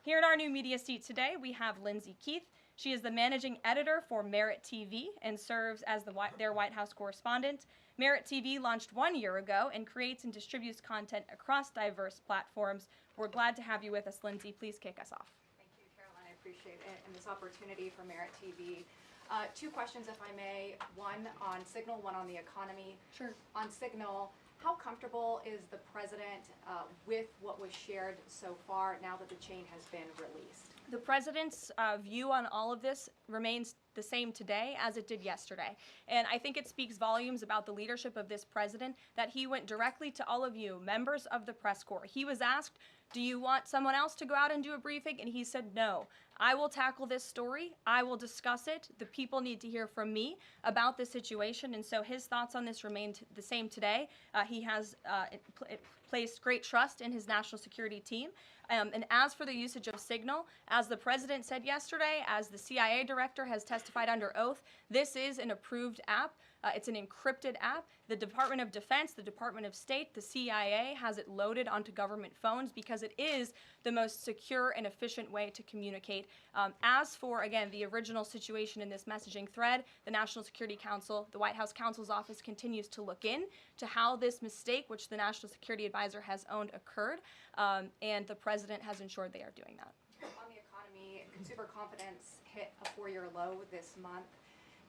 Here in our new media seat today, we have Lindsay Keith. She is the managing editor for Merit TV and serves as their White House correspondent. Merit TV launched 1 year ago and creates and distributes content across diverse platforms. We're glad to have you with us, Lindsay. Please kick us off. Thank you, Caroline. I appreciate it and this opportunity for Merit TV. Two questions, if I may. One on Signal, one on the economy. Sure. On Signal, how comfortable is the president with what was shared so far now that the chain has been released? The president's view on all of this remains the same today as it did yesterday. And I think it speaks volumes about the leadership of this president that he went directly to all of you, members of the press corps. He was asked, do you want someone else to go out and do a briefing? And he said, no, I will tackle this story. I will discuss it. The people need to hear from me about the situation. And so his thoughts on this remained the same today. He has placed great trust in his national security team. And as for the usage of Signal, as the president said yesterday, as the CIA director has testified under oath, this is an approved app. It's an encrypted app. The Department of Defense, the Department of State, the CIA has it loaded onto government phones because it is the most secure and efficient way to communicate. As for, again, the original situation in this messaging thread, the National Security Council, the White House counsel's office continues to look in to how this mistake, which the National Security Advisor has owned, occurred, and the president has ensured they are doing that. On the economy, consumer confidence hit a 4-year low this month.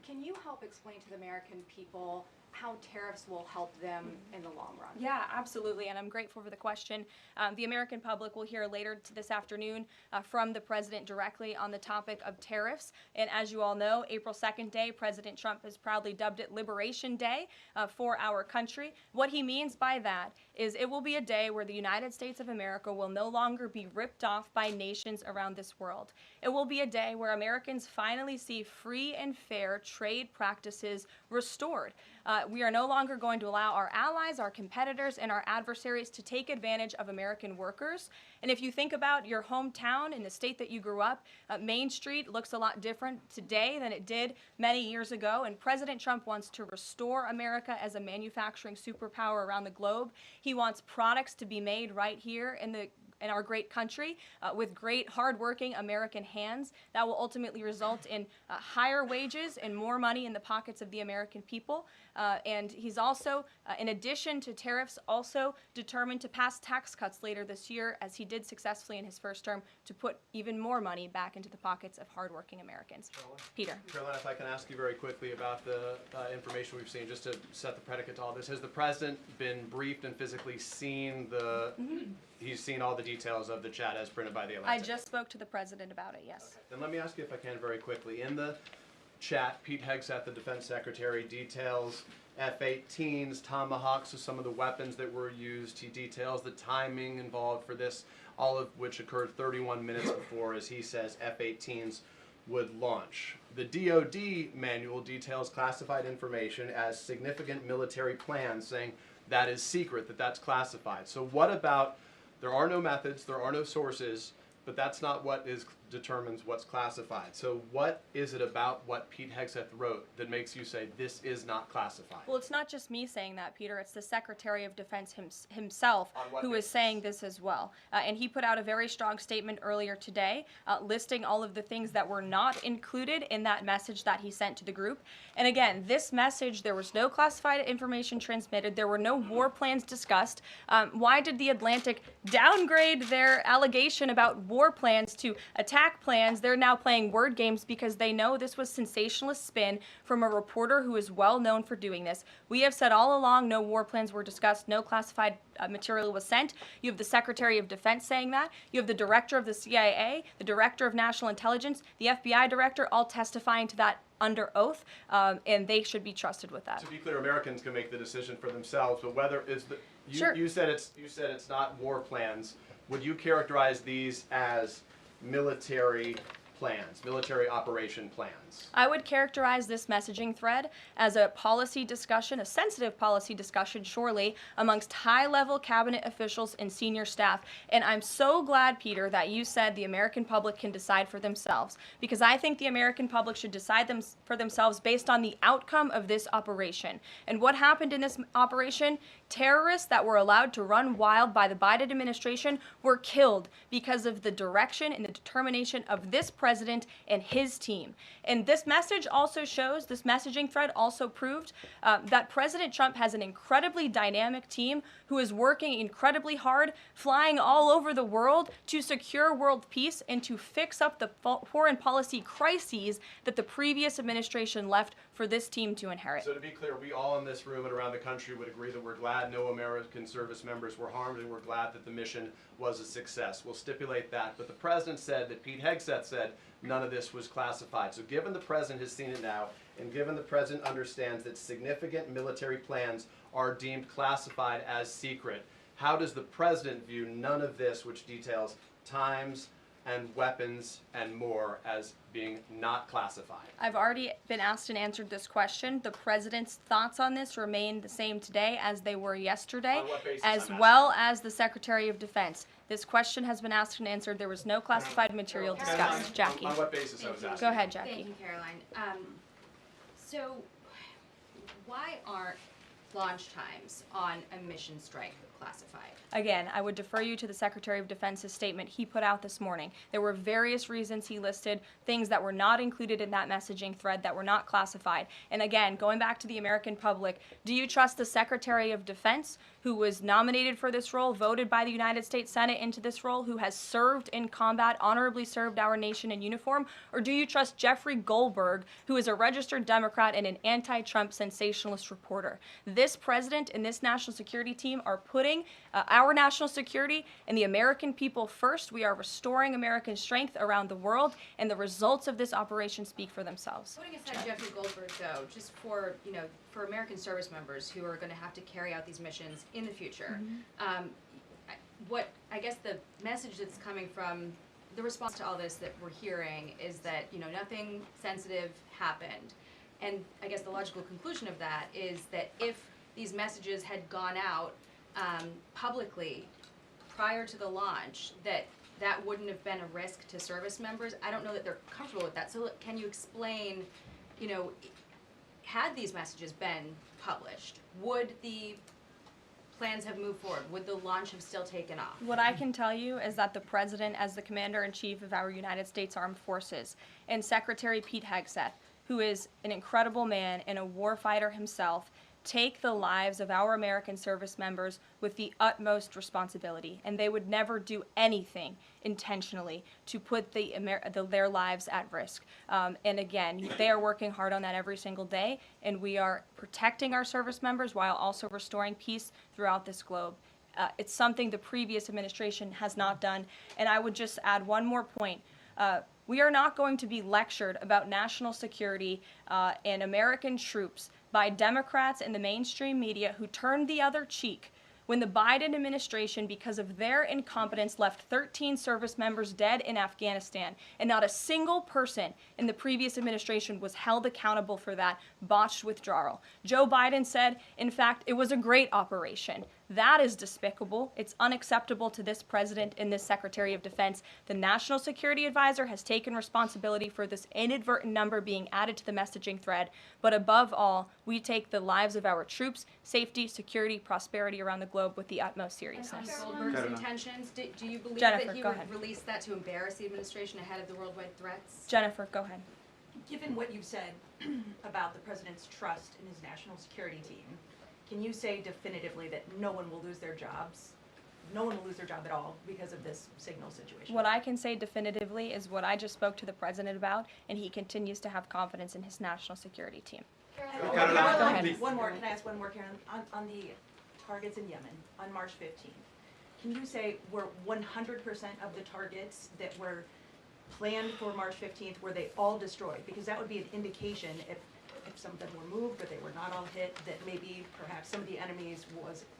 Can you help explain to the American people how tariffs will help them in the long run? Yeah, absolutely, and I'm grateful for the question. The American public will hear later this afternoon from the president directly on the topic of tariffs. And as you all know, April 2nd day, President Trump has proudly dubbed it Liberation Day for our country. What he means by that is it will be a day where the United States of America will no longer be ripped off by nations around this world. It will be a day where Americans finally see free and fair trade practices restored. We are no longer going to allow our allies, our competitors, and our adversaries to take advantage of American workers. And if you think about your hometown in the state that you grew up, Main Street looks a lot different today than it did many years ago. And President Trump wants to restore America as a manufacturing superpower around the globe. He wants products to be made right here in our great country with great hardworking American hands that will ultimately result in higher wages and more money in the pockets of the American people. And he's also, in addition to tariffs, also determined to pass tax cuts later this year, as he did successfully in his first term, to put even more money back into the pockets of hardworking Americans. Peter. Caroline, if I can ask you very quickly about the information we've seen, just to set the predicate to all this. Has the president been briefed and physically seen he's seen all the details of the chat as printed by the Atlantic? I just spoke to the president about it, yes. Okay. Then let me ask you, if I can, very quickly. In the chat, Pete Hegseth, the defense secretary, details F-18s, Tomahawks, so some of the weapons that were used. He details the timing involved for this, all of which occurred 31 minutes before, as he says, F-18s would launch. The DoD manual details classified information as significant military plans, saying that is secret, that's classified. So what about, there are no methods, there are no sources, but that's not what determines what's classified. So what is it about what Pete Hegseth wrote that makes you say this is not classified? Well, it's not just me saying that, Peter. It's the Secretary of Defense himself who is saying this as well. And he put out a very strong statement earlier today listing all of the things that were not included in that message that he sent to the group. And again, this message, there was no classified information transmitted. There were no war plans discussed. Why did the Atlantic downgrade their allegation about war plans to attack plans? They're now playing word games because they know this was sensationalist spin from a reporter who is well known for doing this. We have said all along no war plans were discussed, no classified material was sent. You have the Secretary of Defense saying that. You have the Director of the CIA, the Director of National Intelligence, the FBI Director, all testifying to that under oath, and they should be trusted with that. To be clear, Americans can make the decision for themselves, but whether is the Sure. You said it's not war plans. Would you characterize these as military plans, military operation plans. I would characterize this messaging thread as a policy discussion, a sensitive policy discussion, surely, amongst high-level cabinet officials and senior staff. And I'm so glad, Peter, that you said the American public can decide for themselves, because I think the American public should decide for themselves based on the outcome of this operation. And what happened in this operation? Terrorists that were allowed to run wild by the Biden administration were killed because of the direction and the determination of this president and his team. And this message also shows, this messaging thread also proved that President Trump has an incredibly dynamic team who is working incredibly hard, flying all over the world to secure world peace and to fix up the foreign policy crises that the previous administration left for this team to inherit. So to be clear, we all in this room and around the country would agree that we're glad no American service members were harmed, and we're glad that the mission was a success. We'll stipulate that. But the president said that Pete Hegseth said none of this was classified. So given the president has seen it now, and given the president understands that significant military plans are deemed classified as secret, how does the president view none of this, which details times and weapons and more, as being not classified? I've already been asked and answered this question. The president's thoughts on this remain the same today as they were yesterday, On what basis, as I'm well as the Secretary of Defense. This question has been asked and answered. There was no classified material discussed. Jackie. On what basis I was asking? Go ahead, Jackie. Thank you, Caroline. So why aren't launch times on a mission strike classified? Again, I would defer you to the Secretary of Defense's statement he put out this morning. There were various reasons he listed, things that were not included in that messaging thread that were not classified. And again, going back to the American public, do you trust the Secretary of Defense, who was nominated for this role, voted by the United States Senate into this role, who has served in combat, honorably served our nation in uniform? Or do you trust Jeffrey Goldberg, who is a registered Democrat and an anti-Trump sensationalist reporter? This president and this national security team are putting our national security and the American people first. We are restoring American strength around the world, and the results of this operation speak for themselves. Putting aside Jeffrey Goldberg, though, just for for American service members who are going to have to carry out these missions in the future, what I guess the message that's coming from the response to all this that we're hearing is that nothing sensitive happened, and I guess the logical conclusion of that is that if these messages had gone out publicly prior to the launch, that wouldn't have been a risk to service members. I don't know that they're comfortable with that. So can you explain, had these messages been published, would the plans have moved forward? Would the launch have still taken off? What I can tell you is that the president, as the commander-in-chief of our United States Armed Forces, and Secretary Pete Hegseth, who is an incredible man and a warfighter himself, take the lives of our American service members with the utmost responsibility, and they would never do anything intentionally to put their lives at risk. And again, they are working hard on that every single day, and we are protecting our service members while also restoring peace throughout this globe. It's something the previous administration has not done. And I would just add one more point. We are not going to be lectured about national security and American troops by Democrats and the mainstream media who turned the other cheek when the Biden administration, because of their incompetence, left 13 service members dead in Afghanistan, and not a single person in the previous administration was held accountable for that botched withdrawal. Joe Biden said, in fact, it was a great operation. That is despicable. It's unacceptable to this president and this Secretary of Defense. The National Security Advisor has taken responsibility for this inadvertent number being added to the messaging thread. But above all, we take the lives of our troops, safety, security, prosperity around the globe with the utmost seriousness. Goldberg's intentions, do you believe Jennifer, that he go would ahead. release that to embarrass the administration ahead of the worldwide threats? Jennifer, go ahead. Given what you've said about the president's trust in his national security team, can you say definitively that no one will lose their jobs? No one will lose their job at all because of this signal situation? What I can say definitively is what I just spoke to the president about, and he continues to have confidence in his national security team. Caroline, one more. Can I ask one more, Karen? On the targets in Yemen on March 15th, can you say were 100% of the targets that were planned for March 15th, were they all destroyed? Because that would be an indication if if some of them were moved or they were not all hit, that maybe perhaps some of the enemies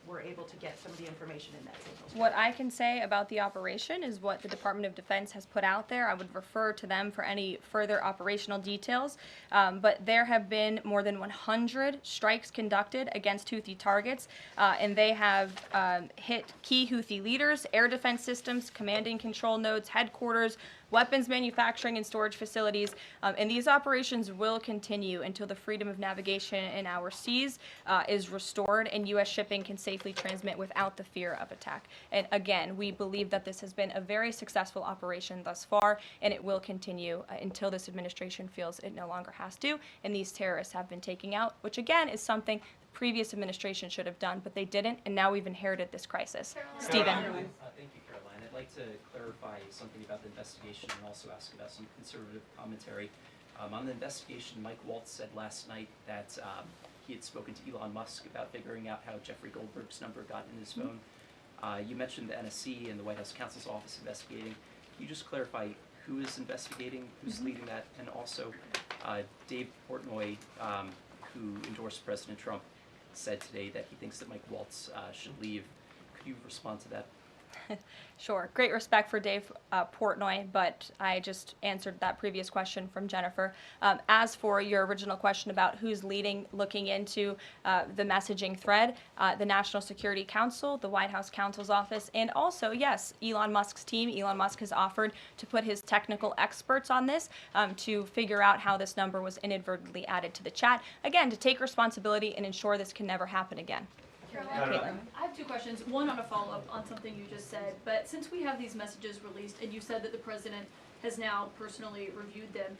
were able to get some of the information in that signal strength? What I can say about the operation is what the Department of Defense has put out there. I would refer to them for any further operational details. But there have been more than 100 strikes conducted against Houthi targets, and they have hit key Houthi leaders, air defense systems, command and control nodes, headquarters, weapons manufacturing and storage facilities, and these operations will continue until the freedom of navigation in our seas is restored and U.S. shipping can safely transmit without the fear of attack. And again, we believe that this has been a very successful operation thus far, and it will continue until this administration feels it no longer has to, and these terrorists have been taken out, which again is something the previous administration should have done, but they didn't, and now we've inherited this crisis. Stephen. Thank you, Caroline. I'd like to clarify something about the investigation and also ask about some conservative commentary. On the investigation, Mike Waltz said last night that he had spoken to Elon Musk about figuring out how Jeffrey Goldberg's number got in his phone. You mentioned the NSC and the White House counsel's office investigating. Can you just clarify who is investigating, who's leading that, and also Dave Portnoy, who endorsed President Trump, said today that he thinks that Mike Waltz should leave. Could you respond to that? Sure. Great respect for Dave Portnoy, but I just answered that previous question from Jennifer. As for your original question about who's looking into the messaging thread, the National Security Council, the White House counsel's office, and also, yes, Elon Musk's team. Elon Musk has offered to put his technical experts on this to figure out how this number was inadvertently added to the chat. Again, to take responsibility and ensure this can never happen again. Caitlin. I have two questions. One on a follow-up on something you just said. But since we have these messages released, and you said that the president has now personally reviewed them,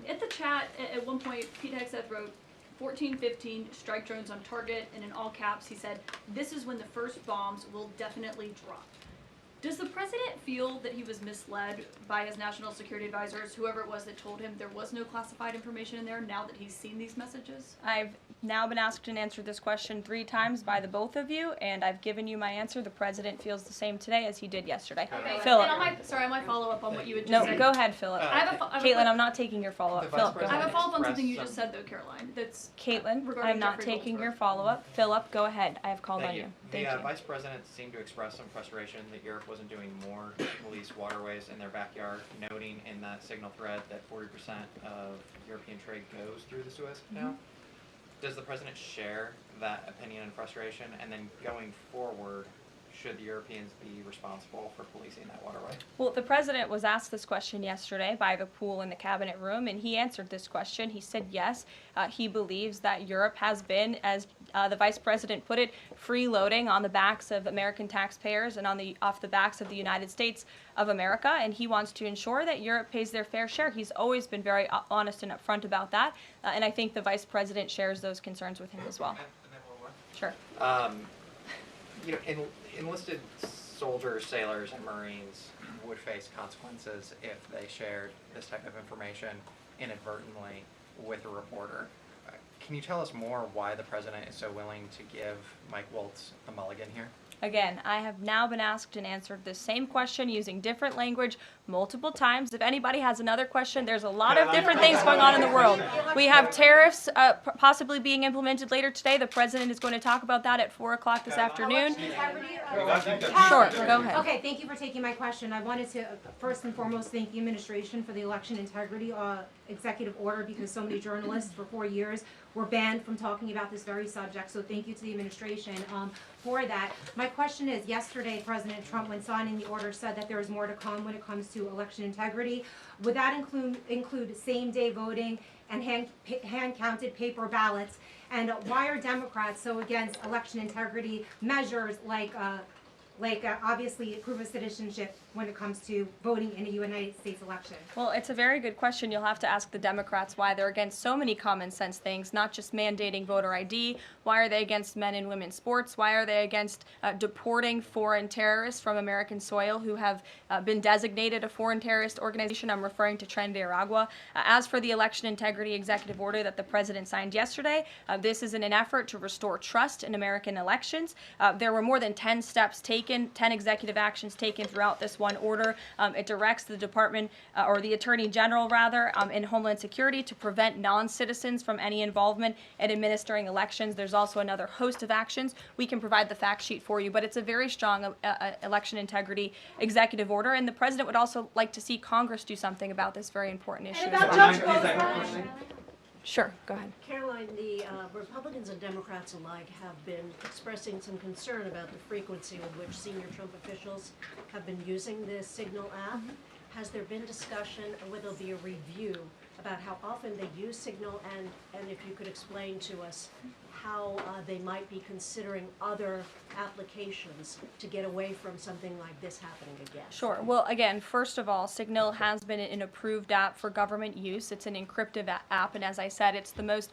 at the chat at one point, Pete Hegseth wrote 1415 strike drones on target, and in all caps he said, "This is when the first bombs will definitely drop." Does the president feel that he was misled by his national security advisors, whoever it was that told him there was no classified information in there, now that he's seen these messages? I've now been asked and answered this question 3 times by the both of you, and I've given you my answer. The president feels the same today as he did yesterday. Okay, Philip. and on my follow-up on what you had just No, said. go ahead, Philip. I have a Caitlin, I'm not taking your follow-up. The Philip, Vice go I have ahead. a follow-up on something you Express just said, though, Caroline. That's Caitlin, regarding I'm not Jeffrey taking Goldberg. your follow-up. Philip, go ahead. I have called on you. The Thank you. Vice President seemed to express some frustration that Europe wasn't doing more to police waterways in their backyard, noting in that signal thread that 40% of European trade goes through the Suez Canal. Does the President share that opinion and frustration? And then going forward, should the Europeans be responsible for policing that waterway? Well, the president was asked this question yesterday by the pool in the cabinet room, and he answered this question. He said yes, he believes that Europe has been, as the vice president put it, freeloading on the backs of American taxpayers and off the backs of the United States of America, and he wants to ensure that Europe pays their fair share. He's always been very honest and upfront about that, and I think the vice president shares those concerns with him as well. And then one more. Sure. You know, enlisted soldiers, sailors, and Marines would face consequences if they shared this type of information inadvertently with a reporter. Can you tell us more why the president is so willing to give Mike Waltz a mulligan here? Again, I have now been asked and answered the same question using different language multiple times. If anybody has another question, there's a lot of different things going on in the world. We have tariffs possibly being implemented later today. The president is going to talk about that at 4 o'clock this afternoon. Sure, go ahead. Okay, thank you for taking my question. I wanted to first and foremost thank the administration for the election integrity executive order, because so many journalists for 4 years were banned from talking about this very subject. So thank you to the administration for that. My question is, yesterday President Trump, when signing the order, said that there is more to come when it comes to election integrity. Would that include same-day voting and hand-counted paper ballots? And why are Democrats so against election integrity measures like obviously proof of citizenship when it comes to voting in a United States election? Well, it's a very good question. You'll have to ask the Democrats why they're against so many common sense things, not just mandating voter ID. Why are they against men and women's sports? Why are they against deporting foreign terrorists from American soil who have been designated a foreign terrorist organization? I'm referring to Tren de Aragua. As for the election integrity executive order that the president signed yesterday, this is in an effort to restore trust in American elections. There were more than 10 steps taken taken, 10 executive actions taken throughout this one order. It directs the Department, or the Attorney General rather, in Homeland Security to prevent non-citizens from any involvement in administering elections. There's also another host of actions. We can provide the fact sheet for you, but it's a very strong election integrity executive order, and the President would also like to see Congress do something about this very important issue. And as about well. Judge Goldberg. Sure, go ahead. Caroline, the Republicans and Democrats alike have been expressing some concern about the frequency with which senior Trump officials have been using the Signal app. Has there been discussion, or will there be a review about how often they use Signal, and if you could explain to us how they might be considering other applications to get away from something like this happening again? Sure. Well, again, first of all, Signal has been an approved app for government use. It's an encrypted app, and as I said, it's the most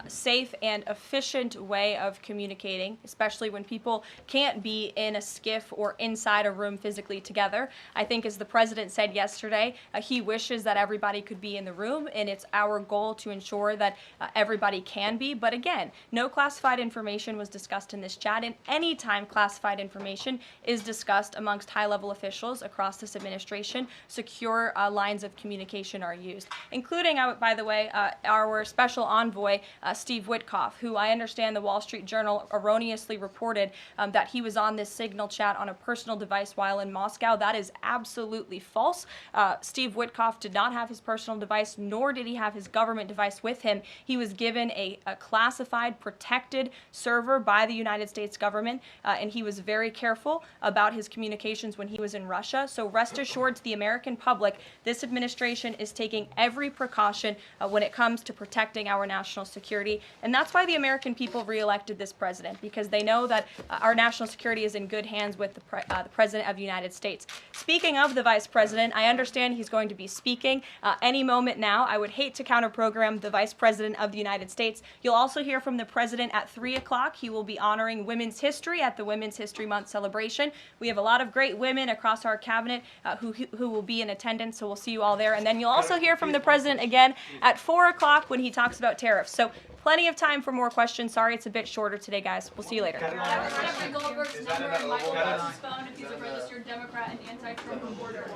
safe and efficient way of communicating, especially when people can't be in a skiff or inside a room physically together. I think, as the President said yesterday, he wishes that everybody could be in the room, and it's our goal to ensure that everybody can be. But again, no classified information was discussed in this chat, and any time classified information is discussed amongst high-level officials across this administration, secure lines of communication are used, including, by the way, our special envoy, Steve Witkoff, who I understand the Wall Street Journal erroneously reported that he was on this Signal chat on a personal device while in Moscow. That is absolutely false. Steve Witkoff did not have his personal device, nor did he have his government device with him. He was given a classified, protected server by the United States government, and he was very careful about his communications when he was in Russia. So rest assured to the American public, this administration is taking every precaution when it comes to protecting our national security. And that's why the American people reelected this president, because they know that our national security is in good hands with the President of the United States. Speaking of the Vice President, I understand he's going to be speaking any moment now. I would hate to counter-program the Vice President of the United States. You'll also hear from the President at 3 o'clock. He will be honoring women's history at the Women's History Month celebration. We have a lot of great women across our cabinet who will be in attendance, so we'll see you all there. And then you'll also hear from the President again at 4 o'clock when he talks about tariffs. So plenty of time for more questions. Sorry it's a bit shorter today, guys. We'll see you later. Jeffrey Goldberg's number and Michael Waltz's phone if he's a registered Democrat and anti-Trump reporter.